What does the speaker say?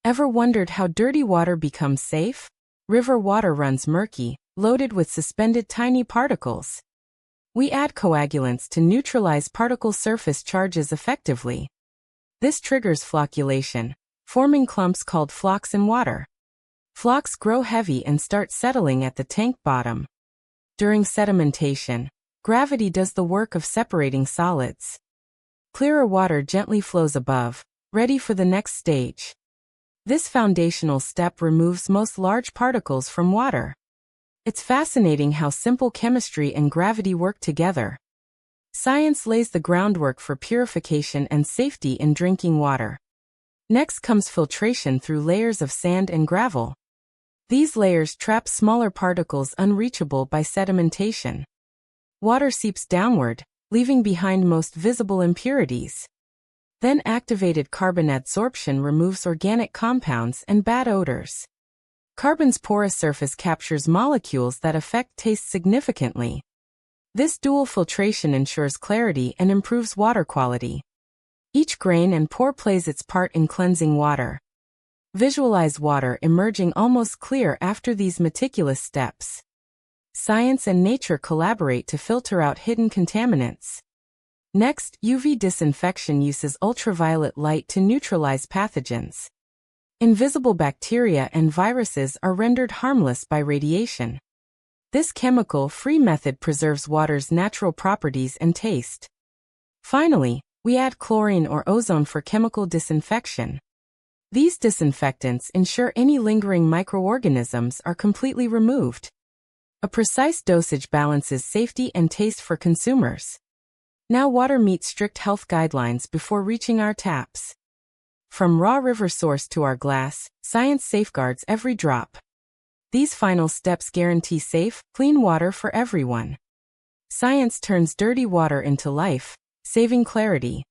Ever wondered how dirty water becomes safe? River water runs murky, loaded with suspended tiny particles. We add coagulants to neutralize particle surface charges effectively. This triggers flocculation, forming clumps called flocks in water. Flocks grow heavy and start settling at the tank bottom. During sedimentation, gravity does the work of separating solids. Clearer water gently flows above, ready for the next stage. This foundational step removes most large particles from water. It's fascinating how simple chemistry and gravity work together. Science lays the groundwork for purification and safety in drinking water. Next comes filtration through layers of sand and gravel. These layers trap smaller particles unreachable by sedimentation. Water seeps downward, leaving behind most visible impurities. Then activated carbon adsorption removes organic compounds and bad odors. Carbon's porous surface captures molecules that affect taste significantly. This dual filtration ensures clarity and improves water quality. Each grain and pore plays its part in cleansing water. Visualize water emerging almost clear after these meticulous steps. Science and nature collaborate to filter out hidden contaminants. Next, UV disinfection uses ultraviolet light to neutralize pathogens. Invisible bacteria and viruses are rendered harmless by radiation. This chemical-free method preserves water's natural properties and taste. Finally, we add chlorine or ozone for chemical disinfection. These disinfectants ensure any lingering microorganisms are completely removed. A precise dosage balances safety and taste for consumers. Now water meets strict health guidelines before reaching our taps. From raw river source to our glass, science safeguards every drop. These final steps guarantee safe, clean water for everyone. Science turns dirty water into life, saving clarity.